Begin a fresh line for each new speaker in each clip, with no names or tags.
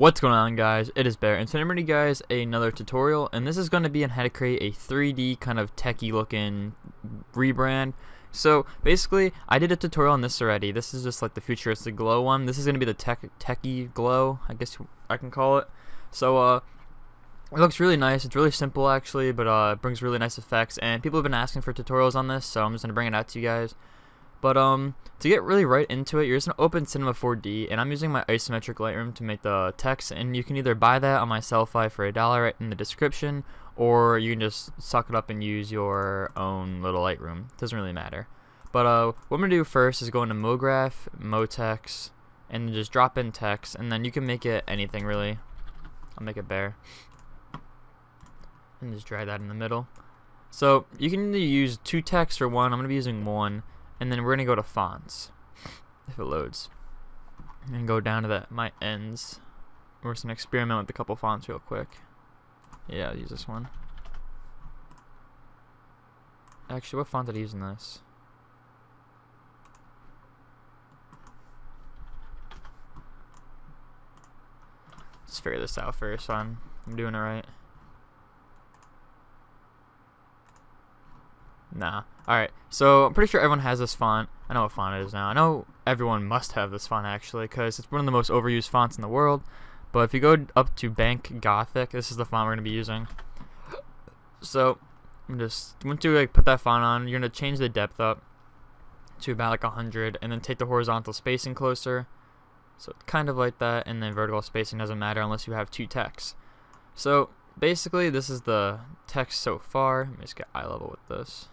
What's going on, guys? It is Behr, and today I'm bringing you guys another tutorial, and this is going to be on how to create a 3D kind of techie looking rebrand. So basically, I did a tutorial on this already. This is just like the futuristic glow one. This is going to be the techie glow, I guess I can call it. So it looks really nice. It's really simple actually, but it brings really nice effects, and people have been asking for tutorials on this, so I'm just going to bring it out to you guys. But to get really right into it, you're just going to open Cinema 4D, and I'm using my isometric Lightroom to make the text, and you can either buy that on my Sellfy for $1 right in the description, or you can just suck it up and use your own little Lightroom. It doesn't really matter. But what I'm going to do first is go into MoGraph, MoText, and just drop in text, and then you can make it anything really. I'll make it Behr. And just drag that in the middle. So you can either use two texts or one. I'm going to be using one. And then we're going to go to fonts, if it loads, and go down to my ends. We're just going to experiment with a couple fonts real quick. Yeah, I'll use this one. Actually, what font did I use in this? Let's figure this out first, so I'm doing it right. Nah. Alright, so I'm pretty sure everyone has this font. I know what font it is now. I know everyone must have this font actually, because it's one of the most overused fonts in the world. But if you go up to Bank Gothic, this is the font we're going to be using. So I'm just going to like put that font on. You're going to change the depth up to about like 100, and then take the horizontal spacing closer. So it's kind of like that, and then vertical spacing doesn't matter unless you have two texts. So basically this is the text so far. Let me just get eye level with this.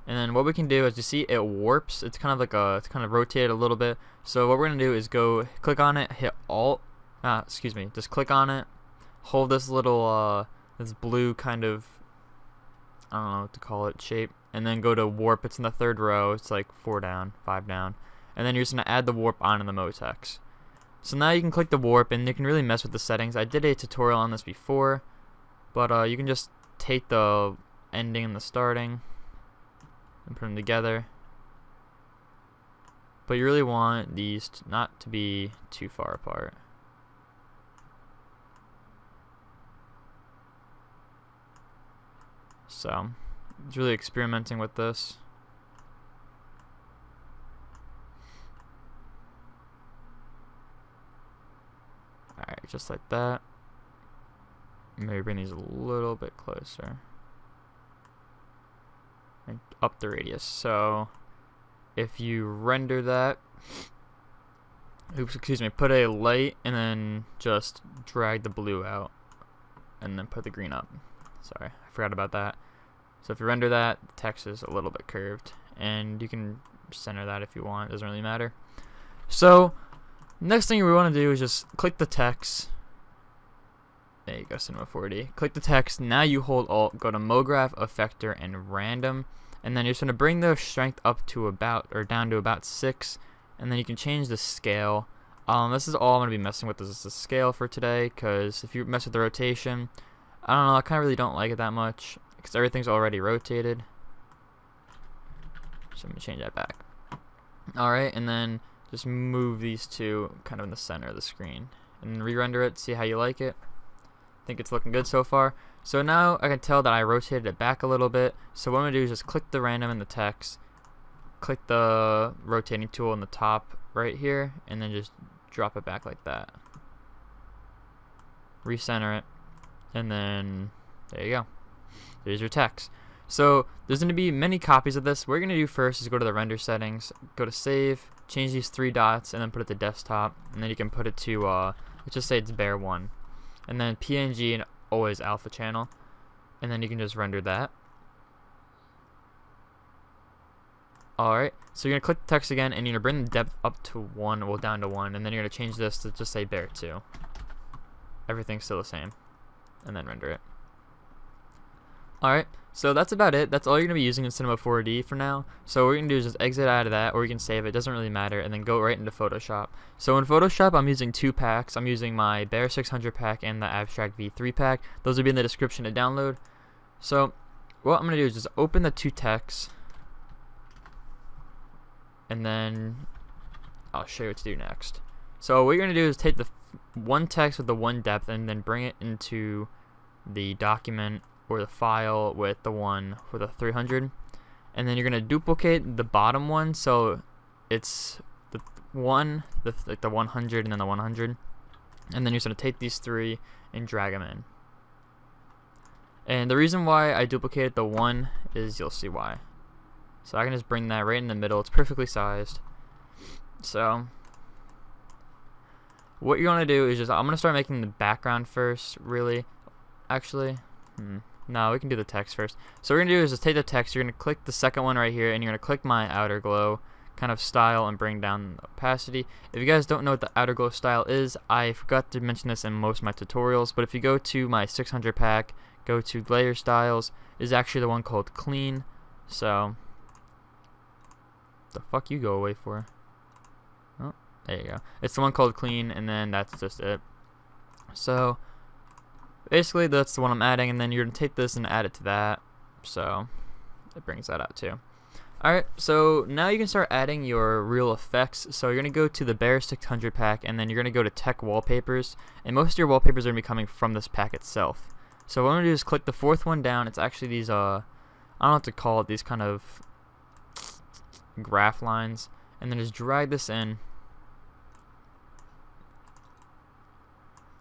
And then what we can do is, you see it warps. It's kind of like it's kind of rotated a little bit. So what we're gonna do is go click on it, hit Alt. Just click on it, hold this little this blue kind of, I don't know what to call it, shape, and then go to warp. It's in the third row. It's like 4 down, 5 down, and then you're just gonna add the warp onto the MoText. So now you can click the warp, and you can really mess with the settings. I did a tutorial on this before, but you can just take the ending and the starting and put them together. But you really want these not to be too far apart. So it's really experimenting with this. Alright, just like that. Maybe bring these a little bit closer. And up the radius. So if you render that, put a light and then just drag the blue out and then put the green up. Sorry, I forgot about that. So if you render that, the text is a little bit curved, and you can center that if you want. It doesn't really matter. So next thing we want to do is just click the text. There you go, Cinema 4D. Click the text. Now you hold Alt, go to MoGraph, Effector, and Random, and then you're just going to bring the strength up to about, or down to about 6, and then you can change the scale. This is all I'm going to be messing with, is the scale for today, because if you mess with the rotation, I don't know, I kind of really don't like it that much, because everything's already rotated. So I'm going to change that back. Alright, and then just move these two kind of in the center of the screen, and re-render it, see how you like it. I think it's looking good so far. So now I can tell that I rotated it back a little bit. So what I'm going to do is just click the random in the text, click the rotating tool in the top right here, and then just drop it back like that. Recenter it, and then there you go. There's your text. So there's going to be many copies of this. What we're going to do first is go to the render settings, go to save, change these 3 dots, and then put it to desktop, and then you can put it to let's just say it's Behr1, and then PNG and always alpha channel, and then you can just render that. Alright, so you're going to click the text again, and you're going to bring the depth up to 1, well down to 1, and then you're going to change this to just say Behr2. Everything's still the same, and then render it. Alright, so that's about it. That's all you're going to be using in Cinema 4D for now. So what you're going to do is just exit out of that, or you can save it, doesn't really matter, and then go right into Photoshop. So in Photoshop, I'm using 2 packs. I'm using my Behr 600 pack and the Abstract V3 pack. Those will be in the description to download. So what I'm going to do is just open the 2 texts, and then I'll show you what to do next. So what you're going to do is take the one text with the one depth and then bring it into the document or the file with the one with a 300, and then you're going to duplicate the bottom one so it's the one, like the 100 and then the 100, and then you're going to take these three and drag them in. And the reason why I duplicated the one is you'll see why. So I can just bring that right in the middle. It's perfectly sized. So what you're going to do is just, I'm going to start making the background first, really. Actually, no, we can do the text first. So what we're going to do is just take the text, you're going to click the second one right here, and you're going to click my outer glow kind of style and bring down the opacity. If you guys don't know what the outer glow style is, I forgot to mention this in most of my tutorials, but if you go to my 600 pack, go to layer styles, is actually the one called clean. So the fuck you go away for? Oh, there you go. It's the one called clean, and then that's just it. So basically that's the one I'm adding, and then you're gonna take this and add it to that, so it brings that out too. Alright, so now you can start adding your real effects. So you're gonna go to the Behr 600 pack, and then you're gonna go to tech wallpapers, and most of your wallpapers are gonna be coming from this pack itself. So what I'm gonna do is click the fourth one down. It's actually these I don't know what to call it, these kind of graph lines, and then just drag this in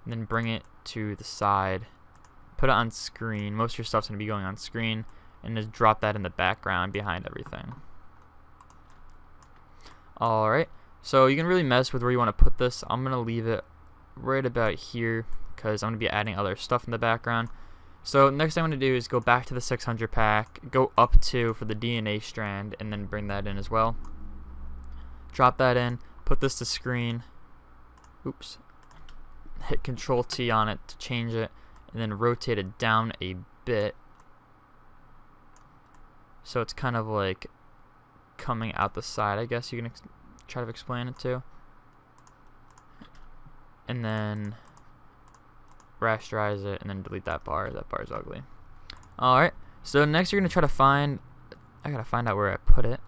and then bring it to the side, put it on screen. Most of your stuff's gonna be going on screen, and just drop that in the background behind everything. Alright, so you can really mess with where you want to put this. I'm gonna leave it right about here because I'm gonna be adding other stuff in the background. So next thing I'm going to do is go back to the 600 pack, go up to for the DNA strand, and then bring that in as well. Drop that in, put this to screen, oops, hit Control T on it to change it, and then rotate it down a bit so it's kind of like coming out the side, I guess you can try to explain it to. And then rasterize it, and then delete that bar. That bar is ugly. Alright, so next you're going to try to find, I gotta find out where I put it.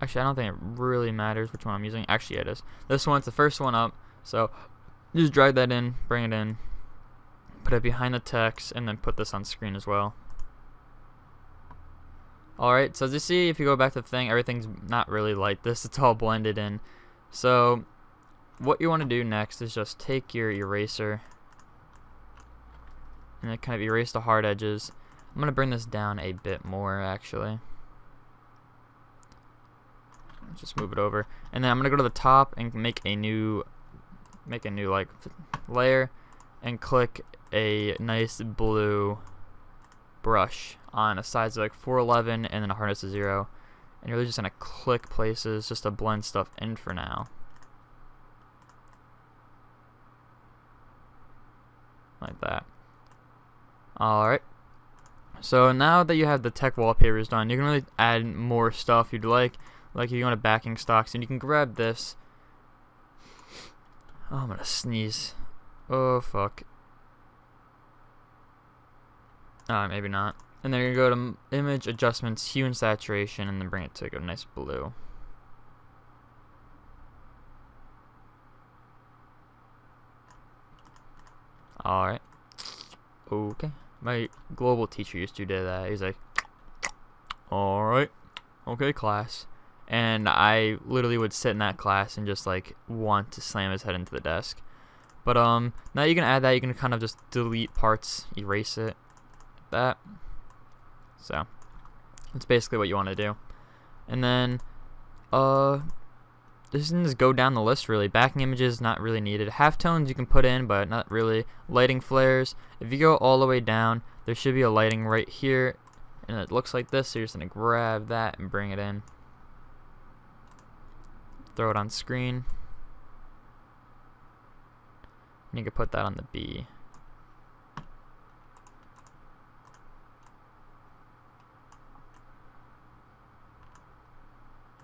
Actually, I don't think it really matters which one I'm using. Actually, it is. This one's the first one up, so just drag that in, bring it in, put it behind the text, and then put this on screen as well. Alright, so as you see, if you go back to the thing, everything's not really like this. It's all blended in. So what you want to do next is just take your eraser and then kind of erase the hard edges. I'm going to bring this down a bit more, actually. Just move it over, and then I'm going to go to the top and make a new like layer, and click a nice blue brush on a size of like 411 and then a hardness of 0, and you're really just going to click places just to blend stuff in for now. Like that. Alright, so now that you have the tech wallpapers done, you can really add more stuff you'd like if you want to backing stocks, and you can grab this. Oh, I'm gonna sneeze. Oh fuck. Maybe not. And then you're gonna go to image adjustments, hue and saturation, and then bring it to like a nice blue. Alright. Okay. My global teacher used to do that. He's like, alright. Okay, class. And I literally would sit in that class and just like want to slam his head into the desk. But now you can add that. You can kind of just delete parts, erase it, like that. So that's basically what you want to do. And then just go down the list really. Backing images not really needed. Halftones you can put in, but not really. Lighting flares. If you go all the way down, there should be a lighting right here, and it looks like this. So you're just gonna grab that and bring it in. Throw it on screen. And you can put that on the B.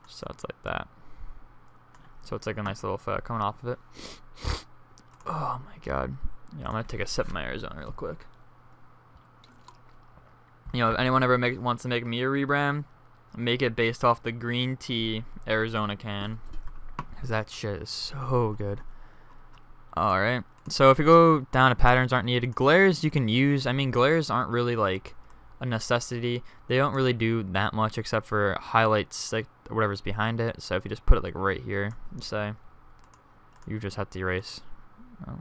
So it's like that. So it's like a nice little effect coming off of it. Oh my god. Yeah, I'm gonna take a sip of my Arizona real quick. You know, if anyone ever wants to make me a rebrand, make it based off the green tea Arizona can. because that shit is so good. Alright, so if you go down to patterns aren't needed, glares you can use. I mean, glares aren't really like a necessity. They don't really do that much except for highlights, like whatever's behind it. So if you just put it like right here, say, you just have to erase. Oh,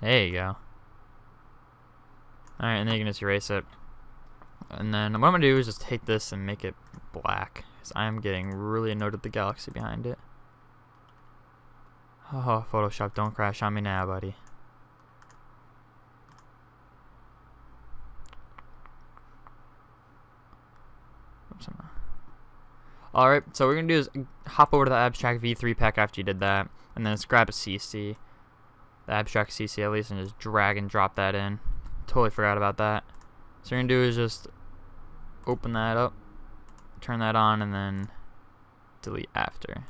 there you go. Alright, and then you can just erase it. And then what I'm going to do is just take this and make it black, because I'm getting really annoyed at the galaxy behind it. Oh, Photoshop, don't crash on me now, buddy. Alright, so what we're going to do is hop over to the Abstract V3 pack after you did that, and then just grab a CC, the Abstract CC at least, and just drag and drop that in. Totally forgot about that. So what you're going to do is just open that up, turn that on, and then delete after.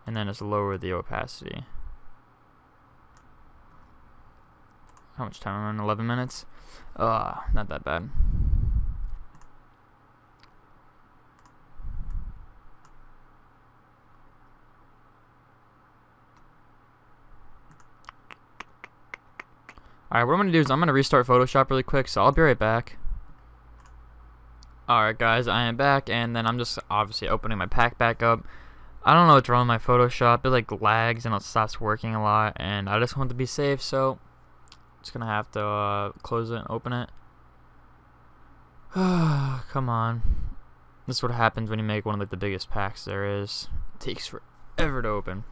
And then just lower the opacity. How much time am I on? 11 minutes? Not that bad. Alright, what I'm going to do is I'm going to restart Photoshop really quick, so I'll be right back. Alright guys, I am back, and then I'm just obviously opening my pack back up. I don't know what's wrong with my Photoshop. It like lags and it stops working a lot, and I just want to be safe, so I'm just going to have to close it and open it. Come on. This is what happens when you make one of like the biggest packs there is. It takes forever to open.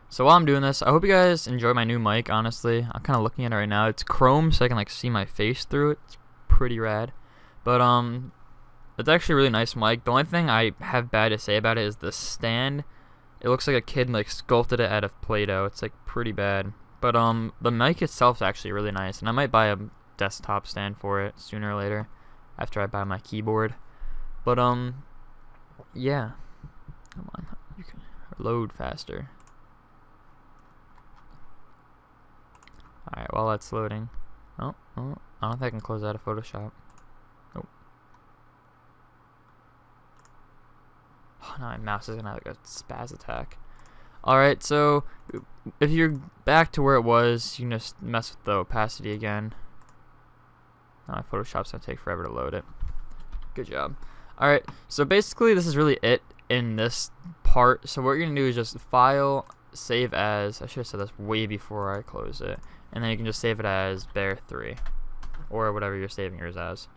So while I'm doing this, I hope you guys enjoy my new mic, honestly. I'm kind of looking at it right now. It's chrome, so I can like see my face through it. It's pretty rad. But it's actually a really nice mic. The only thing I have bad to say about it is the stand. It looks like a kid like sculpted it out of Play-Doh. It's like pretty bad. But the mic itself is actually really nice, and I might buy a desktop stand for it sooner or later after I buy my keyboard. But yeah. Come on. You can load faster. Alright, while that's loading. Oh, I don't think I can close out of Photoshop. Nope. Oh, now my mouse is gonna have like a spaz attack. Alright, so if you're back to where it was, you can just mess with the opacity again. Now my Photoshop's gonna take forever to load it. Good job. Alright, so basically this is really it in this part. So what you're gonna do is just file, save as. I should have said this way before I close it. And then you can just save it as Behr3 or whatever you're saving yours as.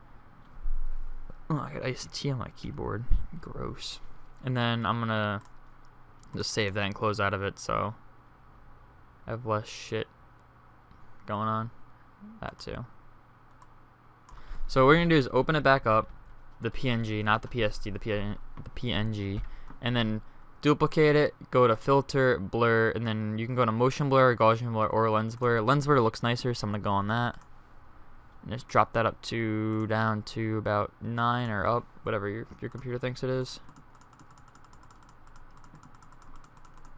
Oh, I got iced tea on my keyboard. Gross. And then I'm gonna just save that and close out of it so I have less shit going on. That too. So what we're gonna do is open it back up, the PNG, not the PSD, the PNG, and then duplicate it, go to filter, blur, and then you can go to motion blur, Gaussian blur, or lens blur. Lens blur looks nicer, so I'm gonna go on that. And just drop that up to down to about 9 or up, whatever your computer thinks it is.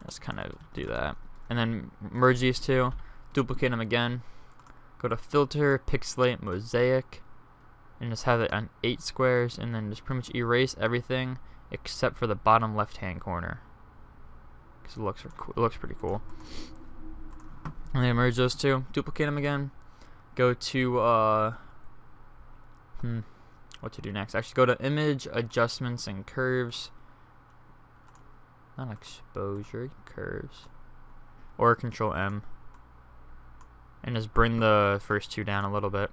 Just kind of do that. And then merge these two, duplicate them again, go to filter, pixelate, mosaic, and just have it on 8 squares, and then just pretty much erase everything except for the bottom left hand corner, because it looks pretty cool. And then merge those two, duplicate them again, go to what to do next. Actually, go to image, adjustments, and curves. Not exposure, curves, or Control M, and just bring the first two down a little bit,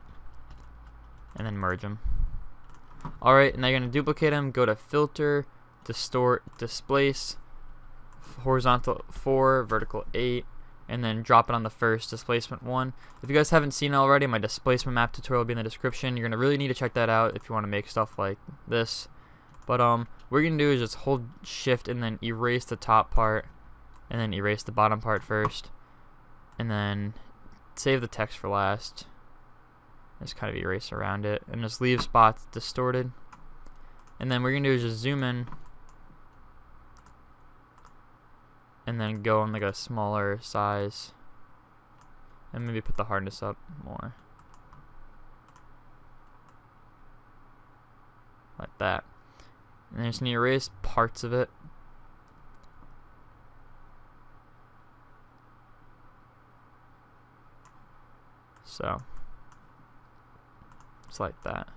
and then merge them. Alright, and now you're going to duplicate them, go to filter, distort, displace, horizontal 4, vertical 8, and then drop it on the first, displacement 1. If you guys haven't seen it already, my displacement map tutorial will be in the description. You're going to really need to check that out if you want to make stuff like this. But what you're going to do is just hold shift and then erase the top part, and then erase the bottom part first, and then save the text for last. Just kind of erase around it, and just leave spots distorted. And then what we're going to do is just zoom in, and then go on like a smaller size, and maybe put the hardness up more. that. And then you just need to erase parts of it. So, just like that.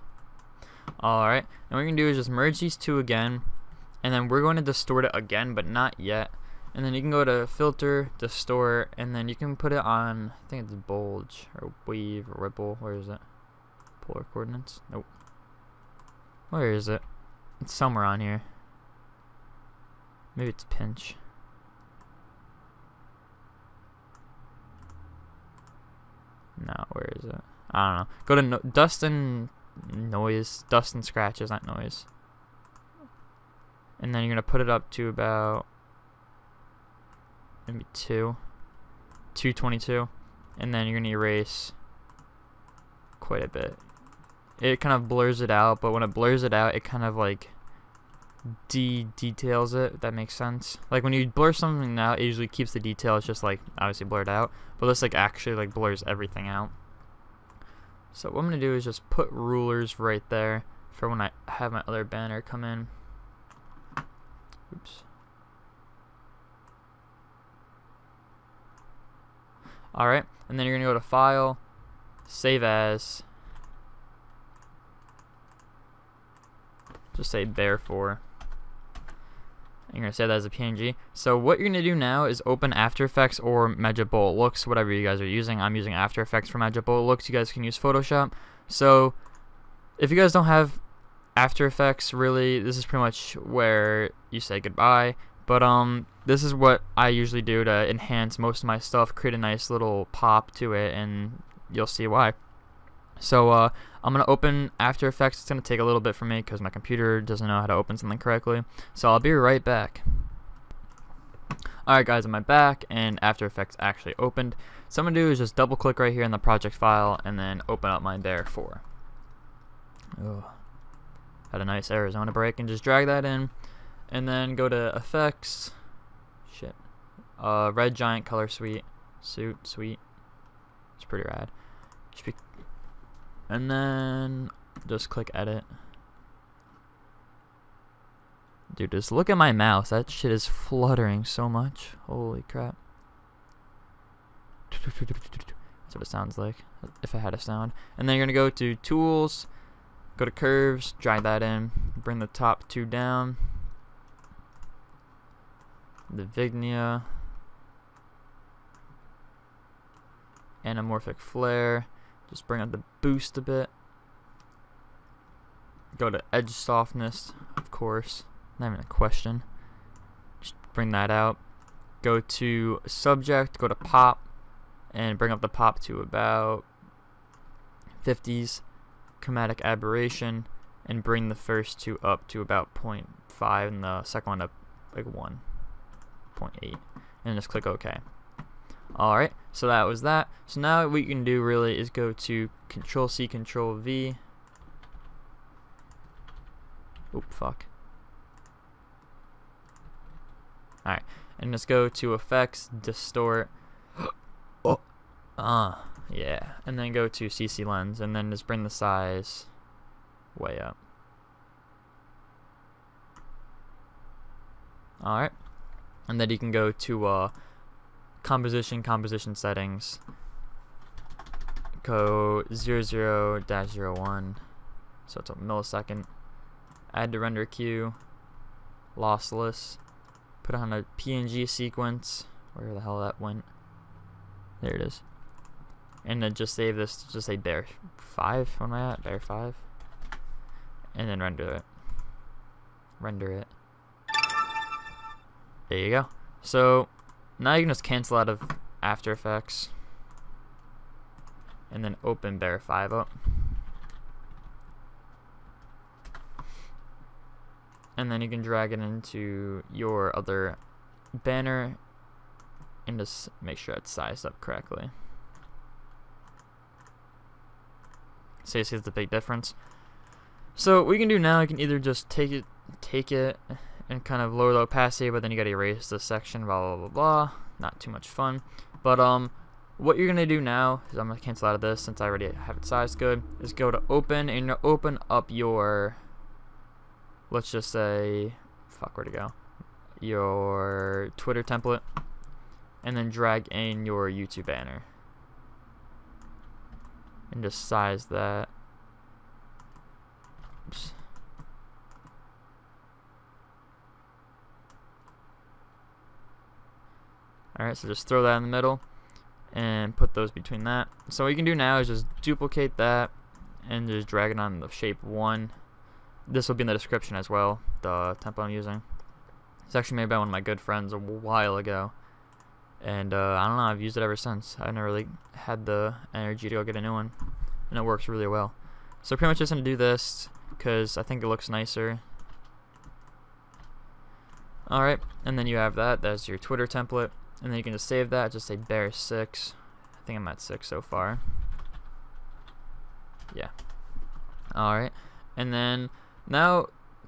Alright, and what we can do is just merge these two again, and then we're going to distort it again, but not yet. And then you can go to filter, distort, and then you can put it on, I think it's bulge, or weave, or ripple. Where is it? Polar coordinates? Nope. Where is it? It's somewhere on here. Maybe it's pinch. No, where is it? I don't know. Go to dust and noise. Dust and scratches, not noise. And then you're going to put it up to about maybe 222. And then you're going to erase quite a bit. It kind of blurs it out, but when it blurs it out, it kind of like details it, if that makes sense. Like when you blur something out, it usually keeps the details just like obviously blurred out, but this like actually like blurs everything out. So what I'm gonna do is just put rulers right there for when I have my other banner come in. Oops. Alright, and then you're gonna go to File, Save As, just say Behr.og. You're going to save that as a PNG. So what you're going to do now is open After Effects or Magic Bullet Looks, whatever you guys are using. I'm using After Effects for Magic Bullet Looks. You guys can use Photoshop. So if you guys don't have After Effects, really, this is pretty much where you say goodbye. But this is what I usually do to enhance most of my stuff, create a nice little pop to it, and you'll see why. So I'm going to open After Effects. It's going to take a little bit for me because my computer doesn't know how to open something correctly. So I'll be right back. Alright guys, I'm back and After Effects actually opened. So I'm going to do is just double click right here in the project file and then open up my Behr.og. Oh, had a nice Arizona break, and just drag that in and then go to Effects. Shit. Red Giant Color Suite. Sweet. It's pretty rad. Should be. And then just click edit. Dude, just look at my mouse. That shit is fluttering so much. Holy crap. That's what it sounds like if I had a sound. And then you're going to go to Tools, go to Curves, drag that in, bring the top two down. The Vignia. Anamorphic Flare. Just bring up the boost a bit. Go to edge softness, of course. Not even a question. Just bring that out. Go to subject, go to pop, and bring up the pop to about 50s. Chromatic aberration, and bring the first two up to about 0.5 and the second one up like 1.8. And just click OK. Alright, so that was that. So now what you can do really is go to Control-C, Control-V. Oop, fuck. Alright, and just go to Effects, Distort. Yeah. And then go to CC Lens, and then just bring the size way up. Alright. And then you can go to composition settings, go 00-01, so it's a millisecond, add to render queue, lossless, put on a PNG sequence, where the hell that went, there it is, and then just save this, just say Behr 5, what am I at, Behr 5, and then render it, there you go. So now you can just cancel out of After Effects and then open Behr 5 up. And then you can drag it into your other banner and just make sure it's sized up correctly. So you see the big difference. So what we can do now, you can either just take it and kind of lower the opacity, but then you gotta erase this section, blah blah blah blah. Not too much fun. But what you're gonna do now is I'm gonna cancel out of this since I already have it sized good. Is go to open, and you're gonna open up your let's just say, fuck, where'd it go? Your Twitter template, and then drag in your YouTube banner and just size that. Oops. Alright, so just throw that in the middle and put those between that. So what you can do now is just duplicate that and just drag it on the shape 1. This will be in the description as well, the template I'm using. It's actually made by one of my good friends a while ago, and I don't know, I've used it ever since. I never really had the energy to go get a new one, and it works really well. So pretty much just going to do this because I think it looks nicer. Alright, and then you have that. That's your Twitter template, and then you can just save that, just say Behr6. I think I'm at 6 so far. Yeah. Alright, and then now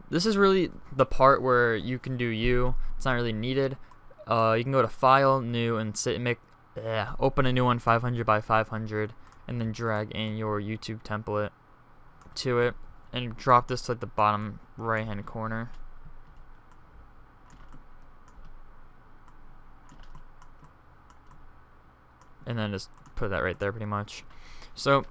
this is really the part where you can do it's not really needed. You can go to File, New, and open a new one 500 by 500, and then drag in your YouTube template to it, and drop this to like the bottom right hand corner. And then just put that right there pretty much. So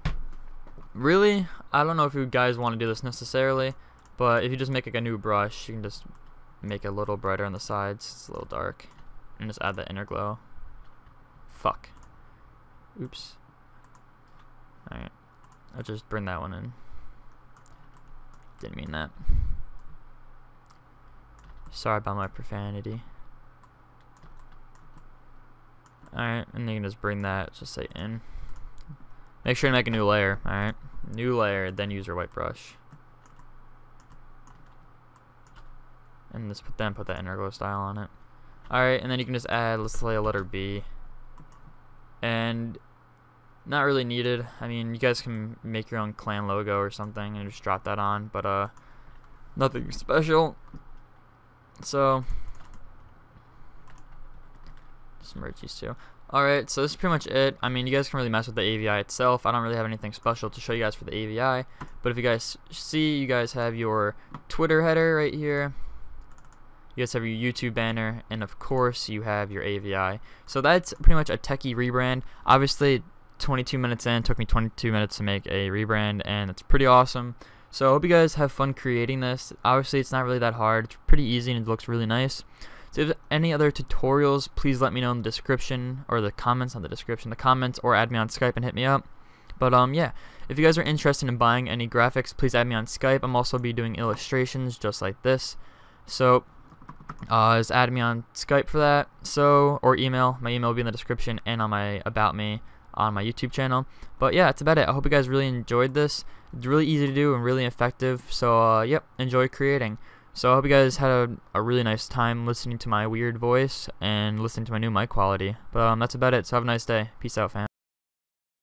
really, I don't know if you guys want to do this necessarily, but if you just make like a new brush, you can just make it a little brighter on the sides. It's a little dark, and just add the inner glow. Fuck. Oops. Alright, I'll just bring that one in. Didn't mean that. Sorry about my profanity. Alright, and then you can just bring that, just say in. Make sure to make a new layer, alright? New layer, then use your white brush. And just put that inner glow style on it. Alright, and then you can just add, let's say, a letter B. And not really needed. I mean, you guys can make your own clan logo or something and just drop that on, but nothing special. So just merge these two. Alright, so this is pretty much it. I mean, you guys can really mess with the AVI itself. I don't really have anything special to show you guys for the AVI, but if you guys see, you guys have your Twitter header right here. You guys have your YouTube banner, and of course you have your AVI. So that's pretty much a techie rebrand. Obviously 22 minutes in, took me 22 minutes to make a rebrand, and it's pretty awesome. So I hope you guys have fun creating this. Obviously it's not really that hard. It's pretty easy and it looks really nice. So if you have any other tutorials, please let me know in the description, or the comments on the description, the comments, or add me on Skype and hit me up. But yeah, if you guys are interested in buying any graphics, please add me on Skype. I'm also be doing illustrations just like this. So just add me on Skype for that. So, or email. My email will be in the description and on my About Me on my YouTube channel. But yeah, that's about it. I hope you guys really enjoyed this. It's really easy to do and really effective. So yep, enjoy creating. So I hope you guys had a really nice time listening to my weird voice and listening to my new mic quality. But that's about it. So have a nice day. Peace out, fam.